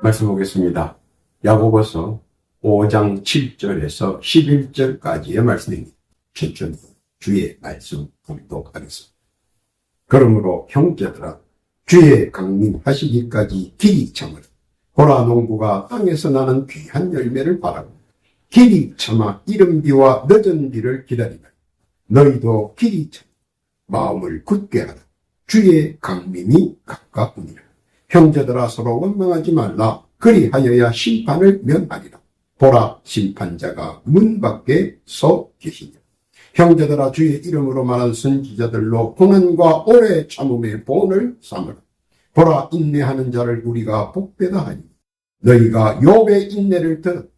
말씀 보겠습니다. 야고보서 5장 7절에서 11절까지의 말씀입니다. 최천 주의 말씀 봉독하겠습니다. 그러므로 형제들아, 주의 강림하시기까지 길이 참으라. 보라, 농부가 땅에서 나는 귀한 열매를 바라고 길이 참아 이른 비와 늦은 비를 기다리라. 너희도 길이 참아 마음을 굳게 하라. 주의 강림이 가까우니라. 형제들아, 서로 원망하지 말라. 그리하여야 심판을 면하리라. 보라, 심판자가 문 밖에 서 계시니라. 형제들아, 주의 이름으로 말한 선지자들로 고난과 오래 참음의 본을 삼으라. 보라, 인내하는 자를 우리가 복되다 하니 너희가 욥의 인내를 들었고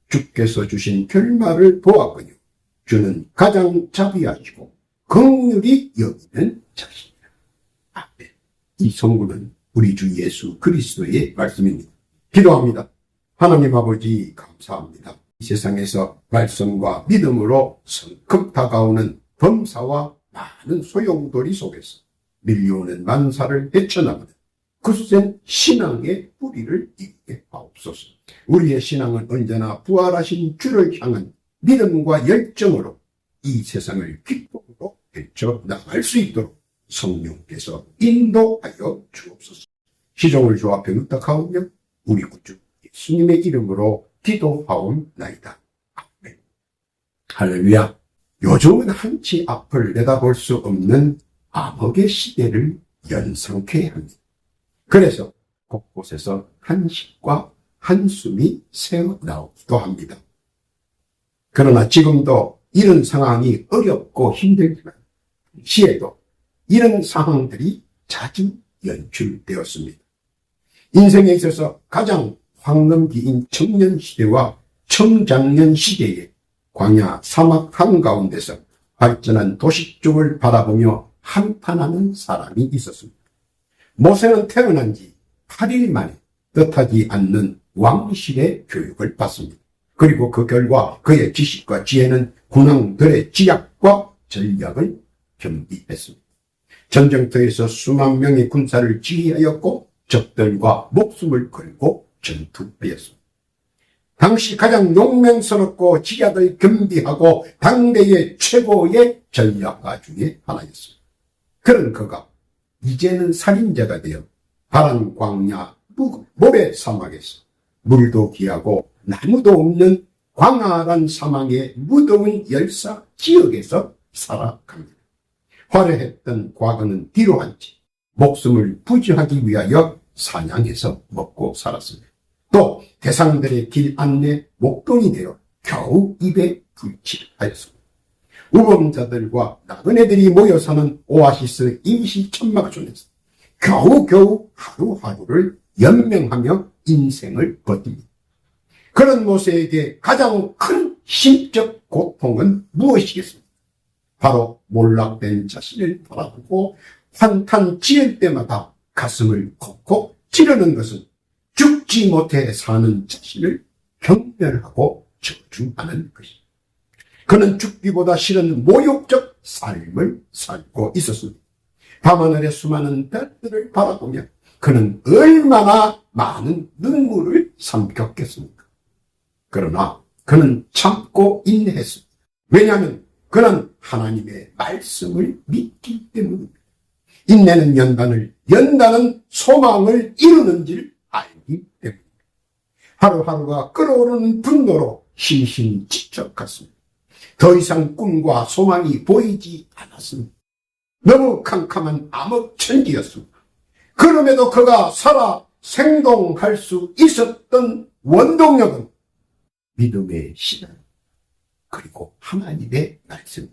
주께서 주신 결말을 보았거니와 주는 가장 자비하시고 긍휼히 여기는 자시니라. 아멘. 이 성구는 우리 주 예수 그리스도의 말씀입니다. 기도합니다. 하나님 아버지, 감사합니다. 이 세상에서 말씀과 믿음으로 성급 다가오는 범사와 많은 소용돌이 속에서 밀려오는 만사를 헤쳐나가는 굳센 신앙의 뿌리를 잇게 하옵소서. 우리의 신앙은 언제나 부활하신 주를 향한 믿음과 열정으로 이 세상을 기쁨으로 헤쳐나갈 수 있도록 성령께서 인도하여 주옵소서. 시종을 주 앞에 의탁하오며 우리 구주 예수님의 이름으로 기도하옵나이다. 아멘. 할렐루야. 요즘은 한치 앞을 내다볼 수 없는 암흑의 시대를 연상케 합니다. 그래서 곳곳에서 한식과 한숨이 새어나오기도 합니다. 그러나 지금도 이런 상황이 어렵고 힘들지만 시에도 이런 상황들이 자주 연출되었습니다. 인생에 있어서 가장 황금기인 청년시대와 청장년시대의 광야 사막 한가운데서 발전한 도시 쪽을 바라보며 한탄하는 사람이 있었습니다. 모세는 태어난 지 8일 만에 뜻하지 않는 왕실의 교육을 받습니다. 그리고 그 결과 그의 지식과 지혜는 군왕들의 지략과 전략을 겸비했습니다. 전쟁터에서 수만 명의 군사를 지휘하였고 적들과 목숨을 걸고 전투하였습니다. 당시 가장 용맹스럽고 지략을 겸비하고 당대의 최고의 전략가 중에 하나였습니다. 그런 그가 이제는 살인자가 되어 바란 광야 모래 사막에서 물도 귀하고 나무도 없는 광활한 사막의 무더운 열사 지역에서 살아갑니다. 화려했던 과거는 뒤로 한 채 목숨을 부지하기 위하여 사냥해서 먹고 살았습니다. 또 대상들의 길 안내 목동이 되어 겨우 입에 불칠하였습니다. 우범자들과 나그네들이 모여 사는 오아시스 임시 천막촌에서 겨우겨우 하루하루를 연명하며 인생을 버팁니다. 그런 모세에게 가장 큰 심적 고통은 무엇이겠습니까? 바로 몰락된 자신을 바라보고 한탄 지을 때마다 가슴을 콕콕 찌르는 것은 죽지 못해 사는 자신을 경멸하고 저주하는 것입니다. 그는 죽기보다 싫은 모욕적 삶을 살고 있었습니다. 밤하늘의 수많은 별들을 바라보며 그는 얼마나 많은 눈물을 삼켰겠습니까? 그러나 그는 참고 인내했습니다. 왜냐하면 그는 하나님의 말씀을 믿기 때문입니다. 인내는 연단은 소망을 이루는 줄 알기 때문입니다. 하루하루가 끓어오르는 분노로 심신이 지쳐갔습니다. 더 이상 꿈과 소망이 보이지 않았습니다. 너무 캄캄한 암흑천지였습니다. 그럼에도 그가 살아 생동할 수 있었던 원동력은 믿음의 신앙 그리고 하나님의 말씀.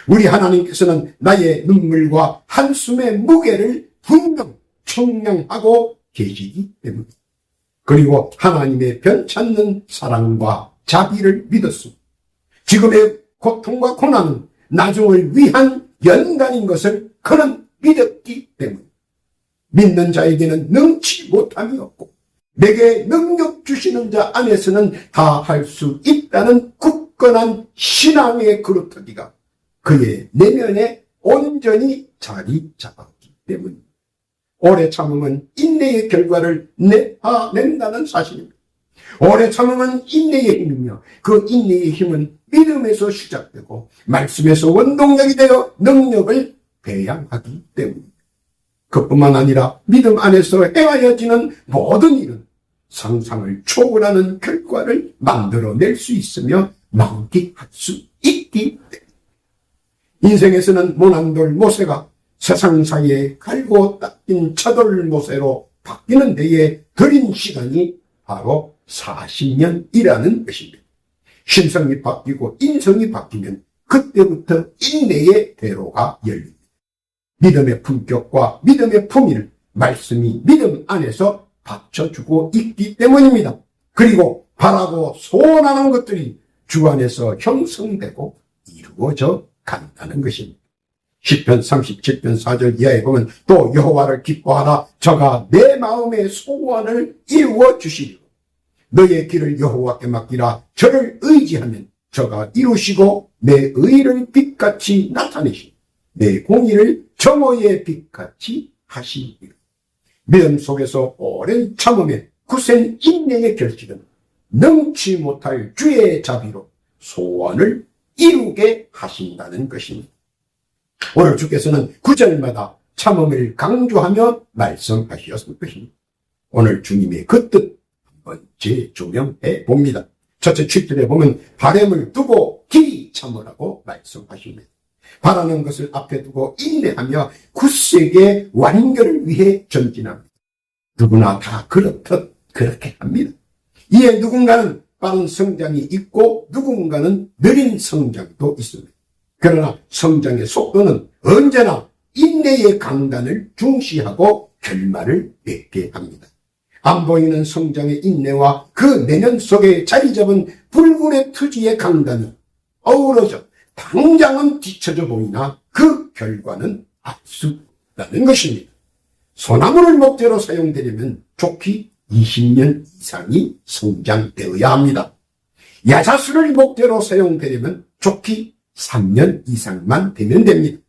우리 하나님께서는 나의 눈물과 한숨의 무게를 분명 청량하고 계시기 때문입니다. 그리고 하나님의 변찮는 사랑과 자비를 믿었습니다. 지금의 고통과 고난은 나중을 위한 연단인 것을 그는 믿었기 때문입니다. 믿는 자에게는 능치 못함이 없고 내게 능력 주시는 자 안에서는 다 할 수 있다는 굳건한 신앙의 그루터기가 그의 내면에 온전히 자리 잡았기 때문입니다. 오래 참음은 인내의 결과를 낸다는 사실입니다. 오래 참음은 인내의 힘이며 그 인내의 힘은 믿음에서 시작되고 말씀에서 원동력이 되어 능력을 배양하기 때문입니다. 그뿐만 아니라 믿음 안에서 행하여지는 모든 일은 상상을 초월하는 결과를 만들어낼 수 있으며 만끽할 수 있기 때문입니다. 인생에서는 모난돌 모세가 세상 사이에 갈고 닦인 차돌 모세로 바뀌는 데에 들인 시간이 바로 40년이라는 것입니다. 심성이 바뀌고 인성이 바뀌면 그때부터 인내의 대로가 열립니다. 믿음의 품격과 믿음의 품위를 말씀이 믿음 안에서 받쳐주고 있기 때문입니다. 그리고 바라고 소원하는 것들이 주 안에서 형성되고 이루어져 간다는 것입니다. 시편 37편 4절 이하에 보면 또 여호와를 기뻐하라. 저가 내 마음의 소원을 이루어 주시리로. 너의 길을 여호와께 맡기라. 저를 의지하면 저가 이루시고 내 의를 빛같이 나타내시고 내 공의를 정오의 빛같이 하시리로. 믿음 속에서 오랜 참음의 굳센 인내의 결실은 능치 못할 주의 자비로 소원을 이루게 하신다는 것입니다. 오늘 주께서는 구절마다 참음을 강조하며 말씀하셨을 것입니다. 오늘 주님의 그 뜻 한번 재조명해 봅니다. 첫째 7절에 보면 바램을 두고 길이 참으라고 말씀하십니다. 바라는 것을 앞에 두고 인내하며 굳세게 완결을 위해 전진합니다. 누구나 다 그렇듯 그렇게 합니다. 이에 누군가는 빠른 성장이 있고 누군가는 느린 성장도 있습니다. 그러나 성장의 속도는 언제나 인내의 강단을 중시하고 결말을 맺게 합니다. 안 보이는 성장의 인내와 그 내면 속에 자리 잡은 불굴의 투지의 강단이 어우러져 당장은 뒤처져 보이나 그 결과는 알 수 없다는 것입니다. 소나무를 목재로 사용되려면 좋기 20년 이상이 성장되어야 합니다. 야자수를 목재로 사용되려면 좋기 3년 이상만 되면 됩니다.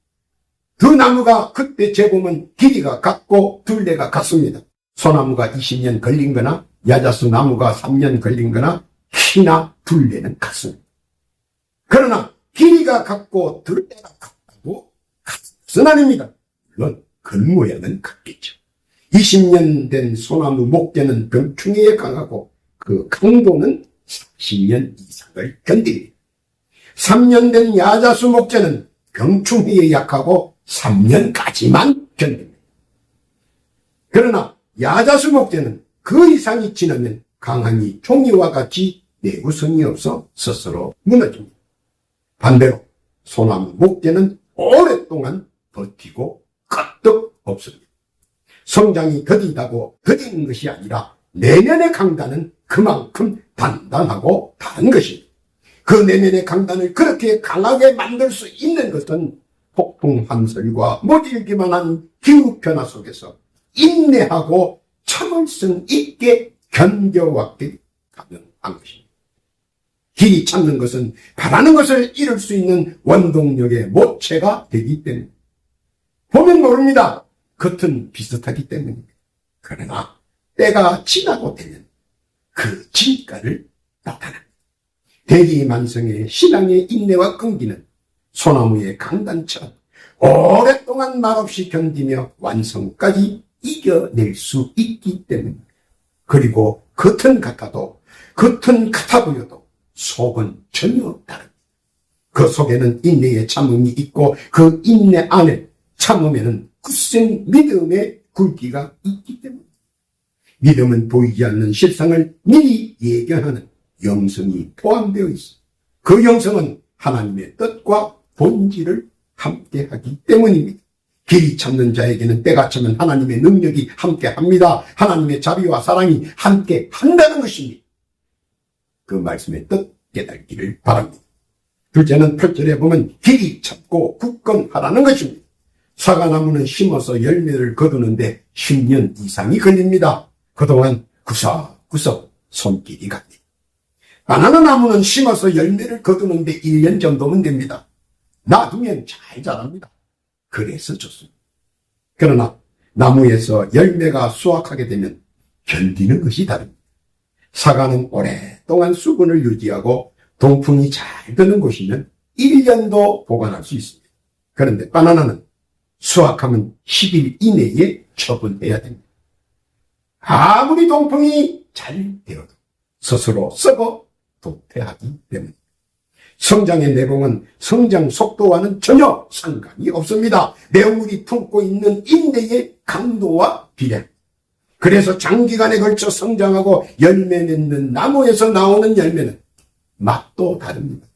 그 나무가 그때 재보면 길이가 같고 둘레가 같습니다. 소나무가 20년 걸린 거나 야자수 나무가 3년 걸린 거나 키나 둘레는 같습니다. 그러나 길이가 같고 둘레가 같다고 같은 것은 아닙니다. 물론 겉모양은 같겠죠. 20년 된 소나무 목재는 병충해에 강하고 그 강도는 40년 이상을 견딥니다. 3년 된 야자수 목재는 병충해에 약하고 3년까지만 견딥니다. 그러나 야자수 목재는 그 이상이 지나면 강하니 종이와 같이 내구성이 없어 스스로 무너집니다. 반대로 소나무 목재는 오랫동안 버티고 끄떡 없습니다. 성장이 더디다고 더딘 것이 아니라 내면의 강단은 그만큼 단단하고 다른 것입니다. 그 내면의 강단을 그렇게 강하게 만들 수 있는 것은 폭풍 함설과 모질기만 한 기후 변화 속에서 인내하고 참을성 있게 견뎌왔기 가능한 것입니다. 길이 참는 것은 바라는 것을 이룰 수 있는 원동력의 모체가 되기 때문입니다. 보면 모릅니다. 겉은 비슷하기 때문입니다. 그러나 때가 지나고 되면 그 진가를 나타납니다. 대리만성의 신앙의 인내와 끈기는 소나무의 강단처럼 오랫동안 말없이 견디며 완성까지 이겨낼 수 있기 때문입니다. 그리고 겉은 같아 보여도 속은 전혀 다릅니다. 그 속에는 인내의 참음이 있고 그 인내 안에 참음에는 굳센 믿음의 굵기가 있기 때문입니다. 믿음은 보이지 않는 실상을 미리 예견하는 영성이 포함되어 있습니다. 그 영성은 하나님의 뜻과 본질을 함께하기 때문입니다. 길이 참는 자에게는 때가 차면 하나님의 능력이 함께합니다. 하나님의 자비와 사랑이 함께한다는 것입니다. 그 말씀의 뜻 깨닫기를 바랍니다. 둘째는 8절에 보면 길이 참고 굳건하라는 것입니다. 사과나무는 심어서 열매를 거두는데 10년 이상이 걸립니다. 그동안 구석구석 손길이 갑니다. 바나나 나무는 심어서 열매를 거두는데 1년 정도면 됩니다. 놔두면 잘 자랍니다. 그래서 좋습니다. 그러나 나무에서 열매가 수확하게 되면 견디는 것이 다릅니다. 사과는 오랫동안 수분을 유지하고 동풍이 잘 드는 곳이면 1년도 보관할 수 있습니다. 그런데 바나나는 수확하면 10일 이내에 처분해야 됩니다. 아무리 동풍이 잘 되어도 스스로 썩어 도태하기 때문에 성장의 내공은 성장 속도와는 전혀 상관이 없습니다. 내용물이 품고 있는 인내의 강도와 비례. 그래서 장기간에 걸쳐 성장하고 열매 맺는 나무에서 나오는 열매는 맛도 다릅니다.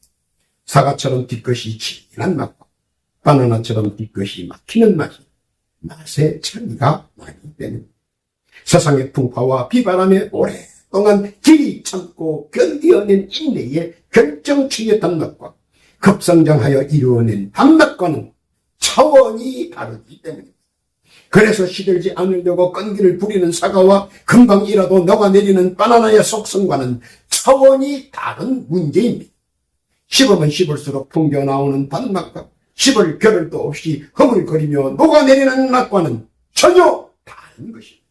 사과처럼 뒤끝이 진한 맛과 바나나처럼 뒤끝이 막히는 맛의 차이가 나기 때문입니다. 세상의 풍파와 비바람에 오랫동안 길이 참고 견디어낸 인내의 결정추의 단맛과 급성장하여 이루어낸 단맛과는 차원이 다르기 때문입니다. 그래서 시들지 않으려고 끈기를 부리는 사과와 금방이라도 녹아내리는 바나나의 속성과는 차원이 다른 문제입니다. 씹으면 씹을수록 풍겨나오는 단맛과 씹을 겨를도 없이 허물거리며 녹아내리는 맛과는 전혀 다른 것입니다.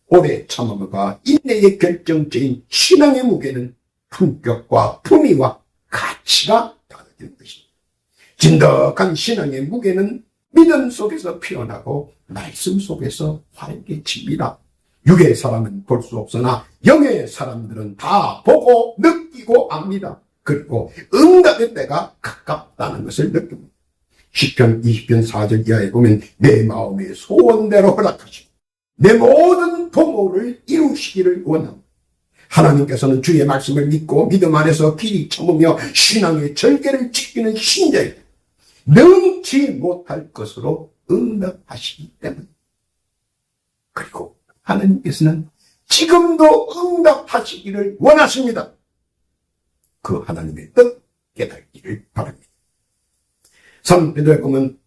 오래 참음과 인내의 결정체인 신앙의 무게는 품격과 품위와 가치가 다르다는 것입니다. 진득한 신앙의 무게는 믿음 속에서 피어나고 말씀 속에서 활개칩니다. 육의 사람은 볼 수 없으나 영의 사람들은 다 보고 느끼고 압니다. 그리고 응답의 때가 가깝다는 것을 느낍니다. 시편 20편 4절 이하에 보면 내 마음의 소원대로 허락하시고 내 모든 도모를 이루시기를 원합니다. 하나님께서는 주의 말씀을 믿고 믿음 안에서 길이 참으며 신앙의 절개를 지키는 신자에게 능치 못할 것으로 응답하시기 때문에, 그리고 하나님께서는 지금도 응답하시기를 원하십니다. 그 하나님의 뜻 깨닫기를 바랍니다. 3베드로에 보면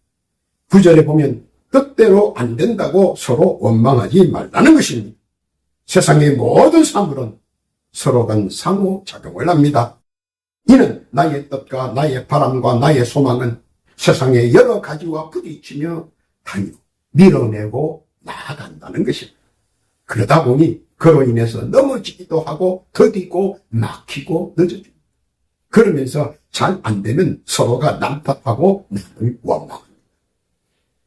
9절에 보면 뜻대로 안 된다고 서로 원망하지 말라는 것입니다. 세상의 모든 사물은 서로 간 상호작용을 합니다. 이는 나의 뜻과 나의 바람과 나의 소망은 세상의 여러 가지와 부딪히며 다니고 밀어내고 나아간다는 것입니다. 그러다 보니 그로 인해서 넘어지기도 하고 더디고 막히고 늦어집니다. 그러면서 잘 안 되면 서로가 남 탓하고 남을 원망합니다.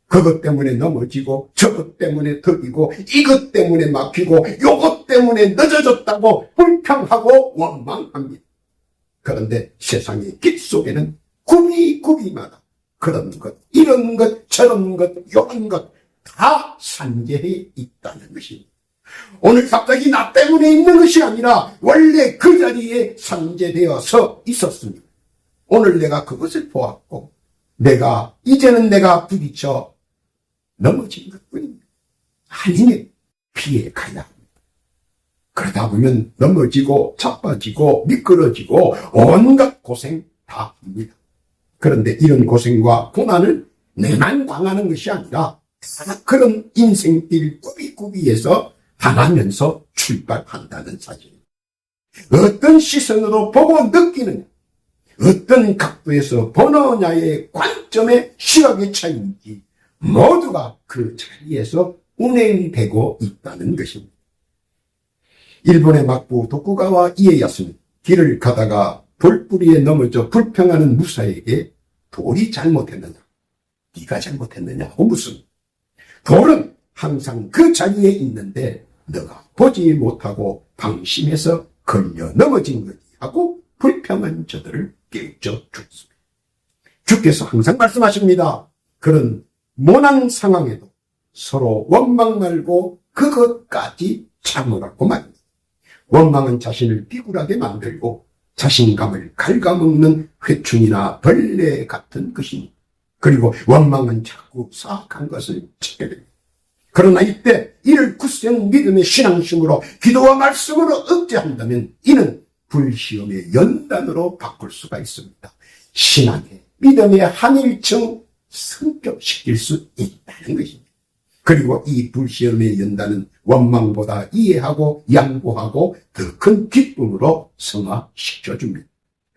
그것 때문에 넘어지고 저것 때문에 더디고 이것 때문에 막히고 요것 때문에 늦어졌다고 불평하고 원망합니다. 그런데 세상의 길 속에는 구비마다 그런 것, 이런 것, 저런 것, 요런 것 다 산재해 있다는 것입니다. 오늘 갑자기 나 때문에 있는 것이 아니라 원래 그 자리에 산재되어서 있었습니다. 오늘 내가 그것을 보았고 이제는 내가 부딪혀 넘어진 것뿐입니다. 아니면 피해 가야 합니다. 그러다 보면 넘어지고 자빠지고 미끄러지고 온갖 고생 다 합니다. 그런데 이런 고생과 고난을 내만 당하는 것이 아니라 다 그런 인생길 꾸비꾸비에서 당하면서 출발한다는 사실입니다. 어떤 시선으로 보고 느끼느냐, 어떤 각도에서 보느냐의 관점의 시각의 차이인지 모두가 그 자리에서 운행되고 있다는 것입니다. 일본의 막부 도쿠가와 이에야스는 길을 가다가 돌뿌리에 넘어져 불평하는 무사에게 돌이 잘못했느냐, 네가 잘못했느냐 하고 묻습니다. 돌은 항상 그 자리에 있는데 너가 보지 못하고 방심해서 걸려 넘어진 거지 하고 불평한 저들을 깨우쳐 주었습니다. 주께서 항상 말씀하십니다. 그런 모난 상황에도 서로 원망 말고 그것까지 참으라고 말입니다. 원망은 자신을 비굴하게 만들고 자신감을 갉아먹는 회충이나 벌레 같은 것입니다. 그리고 원망은 자꾸 사악한 것을 찾게 됩니다. 그러나 이때 이를 굳센 믿음의 신앙심으로 기도와 말씀으로 억제한다면 이는 불시험의 연단으로 바꿀 수가 있습니다. 신앙의 믿음의 한일층 성격시킬 수 있다는 것입니다. 그리고 이 불시험의 연단은 원망보다 이해하고 양보하고 더 큰 기쁨으로 승화시켜줍니다.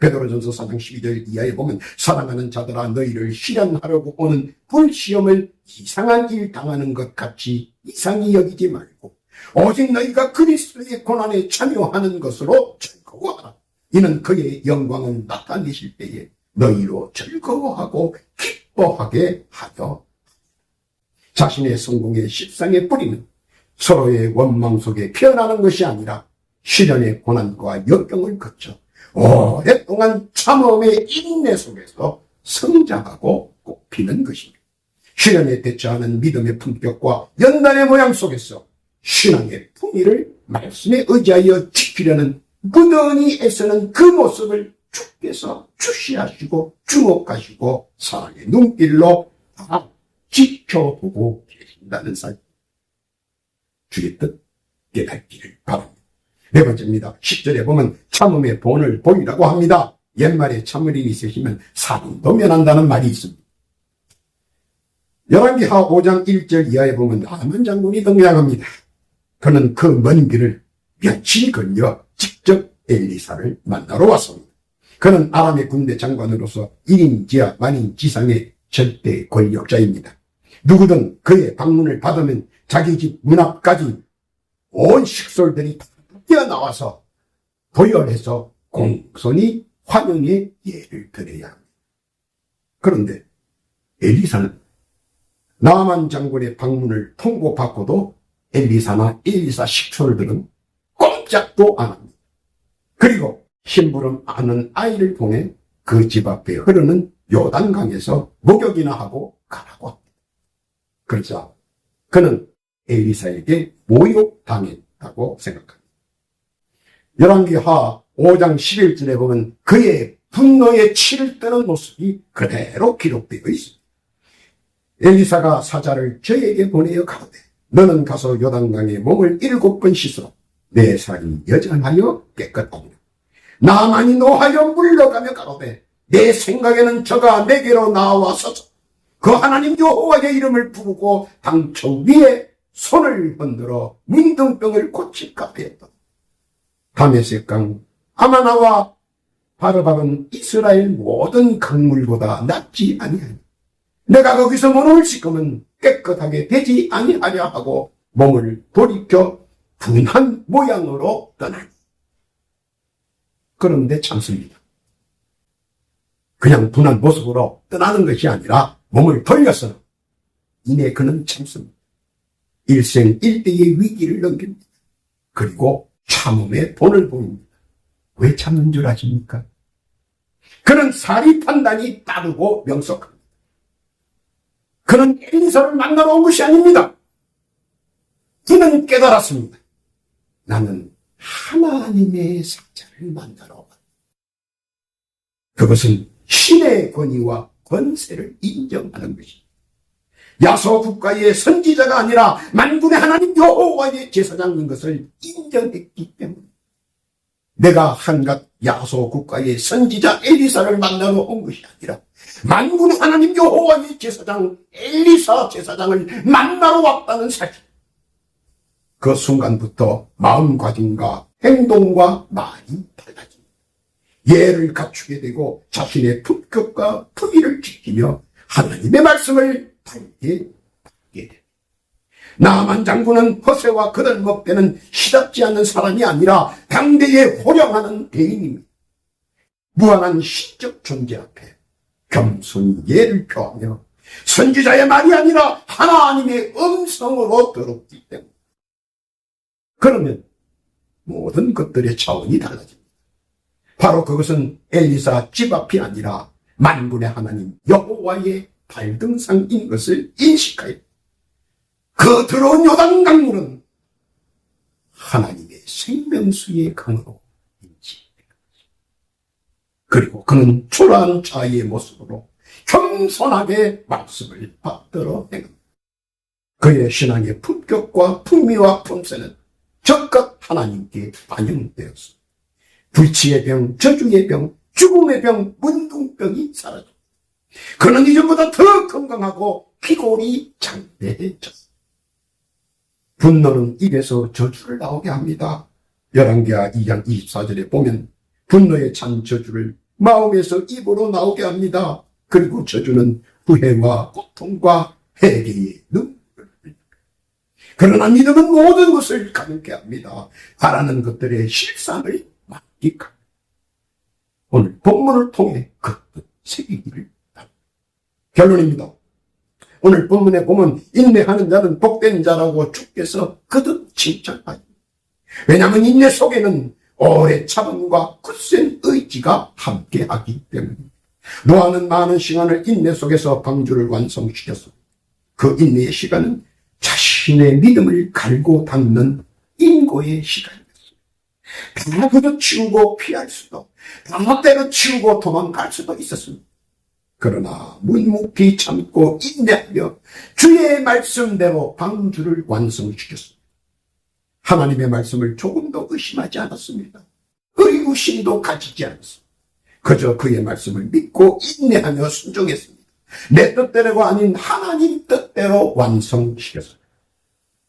베드로전서 4장 12절 이하에 보면 사랑하는 자들아 너희를 시련하려고 오는 불시험을 이상한 일 당하는 것 같이 이상히 여기지 말고 오직 너희가 그리스도의 고난에 참여하는 것으로 즐거워하라. 이는 그의 영광을 나타내실 때에 너희로 즐거워하고 기뻐하게 하여 자신의 성공의 십상의 뿌리는 서로의 원망 속에 피어나는 것이 아니라 시련의 고난과 역경을 거쳐 오랫동안 참음의 인내 속에서 성장하고 꽃피는 것입니다. 시련에 대처하는 믿음의 품격과 연단의 모양 속에서 신앙의 품위를 말씀에 의지하여 지키려는 무던히 애쓰는 그 모습을 주께서 주시하시고 주목하시고 사랑의 눈길로 다 지켜보고 계신다는 사실, 주의 뜻 깨닫기를 바랍니다. 네 번째입니다. 10절에 보면 참음의 본을 보이라고 합니다. 옛말에 참을인이 있으시면 살인도 면한다는 말이 있습니다. 열왕기하 5장 1절 이하에 보면 나만 장군이 등장합니다. 그는 그 먼 길을 며칠 걸려 직접 엘리사를 만나러 왔습니다. 그는 아람의 군대 장관으로서 1인 지하 만인 지상의 절대 권력자입니다. 누구든 그의 방문을 받으면 자기 집 문 앞까지 온 식솔들이 다 뛰어나와서 도열해서 공손히 환영의 예를 드려야 합니다. 그런데 엘리사는 나만 장군의 방문을 통보받고도 엘리사나 엘리사 식솔들은 꼼짝도 안 합니다. 그리고 심부름 아는 아이를 보내 그 집 앞에 흐르는 요단강에서 목욕이나 하고 가라고 합니다. 그러자 그는 엘리사에게 모욕당했다고 생각합니다. 열왕기하 5장 11절에 보면 그의 분노에 치를 뜨는 모습이 그대로 기록되어 있습니다. 엘리사가 사자를 저에게 보내어 가로되 너는 가서 요단강에 몸을 7번 씻어 내 살이 여전하여 깨끗하니라. 나만이 노하여 물러가며 가로되 내 생각에는 저가 내게로 나와서서 그 하나님 여호와의 이름을 부르고 당초 위에 손을 흔들어 문둥병을 고칠까 하였다. 다메섹강 아마나와 바르박은 이스라엘 모든 강물보다 낫지 아니하니 내가 거기서 몸을 씻으면 깨끗하게 되지 아니하려 하고 몸을 돌이켜 분한 모양으로 떠나니. 그런데 참습니다. 그냥 분한 모습으로 떠나는 것이 아니라 몸을 돌려서 이내 그는 참습니다. 일생일대의 위기를 넘깁니다. 그리고 참음의 본을 보입니다. 왜 참는 줄 아십니까? 그는 사리 판단이 빠르고 명석합니다. 그는 엘리사를 만나러 온 것이 아닙니다. 그는 깨달았습니다. 나는 하나님의 사자를 만나러 왔다. 그것은 신의 권위와 권세를 인정하는 것입니다. 야소 국가의 선지자가 아니라 만군의 하나님 여호와의 제사장인 것을 인정했기 때문에 내가 한갓 야소 국가의 선지자 엘리사를 만나러 온 것이 아니라 만군의 하나님 여호와의 제사장 엘리사 제사장을 만나러 왔다는 사실. 그 순간부터 마음가짐과 행동과 말이 달라집니다. 예를 갖추게 되고 자신의 품격과 품위를 지키며 하나님의 말씀을 달게 받게 됩니다. 나만 장군은 허세와 거들먹대는 시답지 않는 사람이 아니라 당대에 호령하는 대인입니다. 무한한 신적 존재 앞에 겸손히 예를 표하며 선지자의 말이 아니라 하나님의 음성으로 들었기 때문에 그러면 모든 것들의 차원이 달라집니다. 바로 그것은 엘리사 집 앞이 아니라 만군의 하나님 여호와의 발등상인 것을 인식하여 그 들어온 요단 강물은 하나님의 생명수의 강으로 인지됩니다. 그리고 그는 초라한 자의 모습으로 겸손하게 말씀을 받들어 행합니다. 그의 신앙의 품격과 품위와 품새는 적극 하나님께 반영되었습니다. 불치의 병, 저주의 병, 죽음의 병, 문둥병이 사라졌습니다. 그는 이전보다 더 건강하고 피골이 장대해졌습니다. 분노는 입에서 저주를 나오게 합니다. 열왕기하 2장 24절에 보면 분노에 찬 저주를 마음에서 입으로 나오게 합니다. 그리고 저주는 후회와 고통과 회개의 눈물을 흘립니다. 그러나 믿음은 모든 것을 가능케 합니다. 바라는 것들의 실상을 만끽합니다. 오늘 본문을 통해 그것 새기기를 바랍니다. 결론입니다. 오늘 본문에 보면 인내하는 자는 복된 자라고 주께서 거듭 칭찬하십니다. 왜냐하면 인내 속에는 오래 참음과 굳센 의지가 함께하기 때문입니다. 노아는 많은 시간을 인내 속에서 방주를 완성시켰습니다. 그 인내의 시간은 자신의 믿음을 갈고 닦는 인고의 시간이었습니다. 다 걷어치우고 피할 수도, 다 때려치우고 도망갈 수도 있었습니다. 그러나 묵묵히 참고 인내하며 주의 말씀대로 방주를 완성시켰습니다. 하나님의 말씀을 조금도 의심하지 않았습니다. 의구심도 가지지 않았습니다. 그저 그의 말씀을 믿고 인내하며 순종했습니다. 내 뜻대로가 아닌 하나님 뜻대로 완성시켰습니다.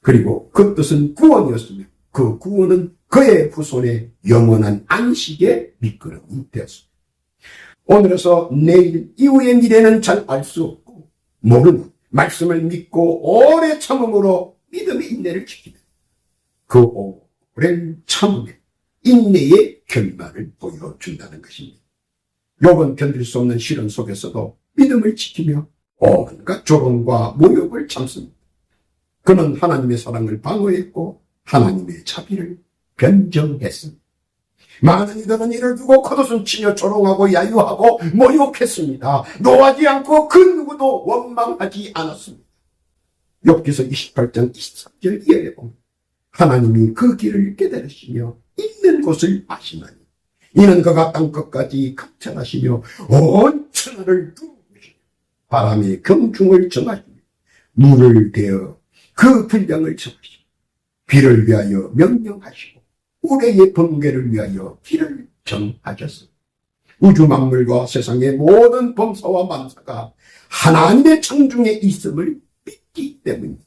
그리고 그 뜻은 구원이었으며 그 구원은 그의 후손의 영원한 안식의 미끄럼이 되었습니다. 오늘에서 내일 이후의 미래는 잘 알 수 없고 모르는 말씀을 믿고 오래 참음으로 믿음의 인내를 지키면 그 오랜 참음의 인내의 결말을 보여준다는 것입니다. 욥은 견딜 수 없는 시련 속에서도 믿음을 지키며 온갖 조롱과 모욕을 참습니다. 그는 하나님의 사랑을 방어했고 하나님의 자비를 변정했습니다. 많은 이들은 이를 두고 겉옷은 치며 조롱하고 야유하고 모욕했습니다. 노하지 않고 그 누구도 원망하지 않았습니다. 욥기서 28장 23절 이하에 보면 하나님이 그 길을 깨달으시며 있는 곳을 아시나니 이는 그가 땅끝까지 감찰하시며 온 천하를 두루시며 바람의 경중을 정하시며 물을 대어 그 분량을 정하시며 비를 위하여 명령하시고 우레의 번개를 위하여 길을 정하셨습니다. 우주 만물과 세상의 모든 범사와 만사가 하나님의 창중에 있음을 믿기 때문입니다.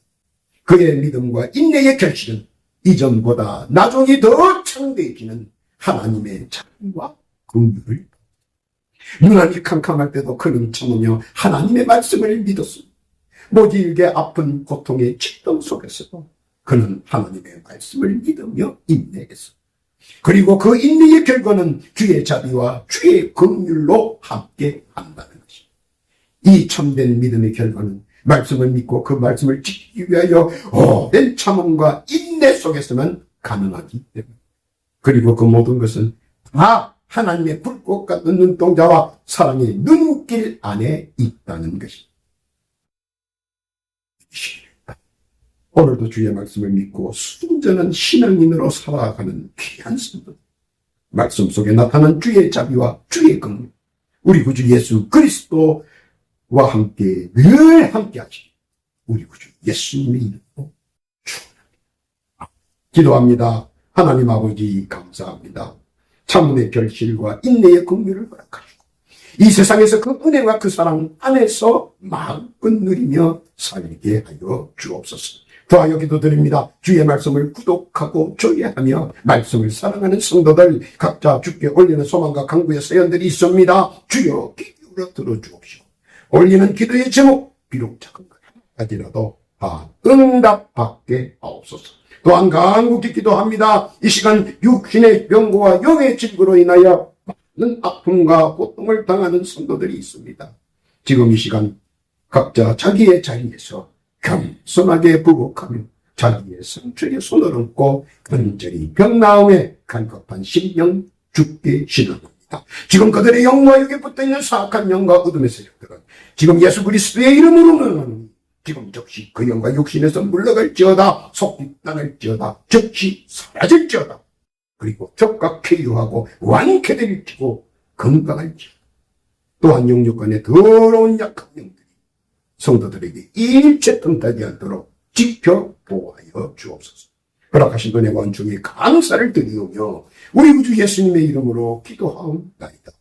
그의 믿음과 인내의 결실은 이전보다 나중에 더 창대해지는 하나님의 자비와 긍휼을 눈앞이 캄캄할 때도 그는 참으며 하나님의 말씀을 믿었습니다. 모질게 아픈 고통의 직동 속에서도 그는 하나님의 말씀을 믿으며 인내했습니다. 그리고 그 인내의 결과는 주의 자비와 주의 긍휼로 함께 한다는 것입니다. 이 참된 믿음의 결과는 말씀을 믿고 그 말씀을 지키기 위하여 오랜 참음과 인내 속에서만 가능하기 때문입니다. 그리고 그 모든 것은 다 하나님의 불꽃 같은 눈동자와 사랑의 눈길 안에 있다는 것입니다. 오늘도 주의 말씀을 믿고 순전한 신앙인으로 살아가는 귀한 성도, 말씀 속에 나타난 주의 자비와 주의 긍휼, 우리 구주 예수 그리스도와 함께 늘 함께 하시기 우리 구주 예수님의 이름으로 축원합니다. 기도합니다. 하나님 아버지 감사합니다. 참음의 결실과 인내의 긍휼을 허락하시고 이 세상에서 그 은혜와 그 사랑 안에서 마음껏 누리며 살게 하여 주옵소서. 더하여 기도드립니다. 주의 말씀을 구독하고 조회하며 말씀을 사랑하는 성도들 각자 주께 올리는 소망과 간구의 사연들이 있습니다. 주여 귀 기울여 들어주옵시고 올리는 기도의 제목 비록 작은 것 하나까지라도 다 응답받게 하옵소서. 또한 간곡히 기도합니다. 이 시간 육신의 병고와 영의 질고로 인하여 많은 아픔과 고통을 당하는 성도들이 있습니다. 지금 이 시간 각자 자기의 자리에서 겸손하게 부복하며 자기의 상처에 손을 얹고 간절히 병나음에 간급한 심령 주께 신앙합니다. 지금 그들의 영과 여기에 붙어있는 사악한 영과 어둠의 세력들은 지금 예수 그리스도의 이름으로는 지금 즉시 그 영과 육신에서 물러갈지어다, 속깃당할지어다, 즉시 사라질지어다. 그리고 적각 쾌유하고 완쾌될지고 건강할지어다. 또한 영육간의 더러운 약한 영들이 성도들에게 일체 틈타지 않도록 지켜 보호하여 주옵소서. 허락하신 은혜와 은총에 감사를 드리오며 우리 구주 예수님의 이름으로 기도하옵나이다.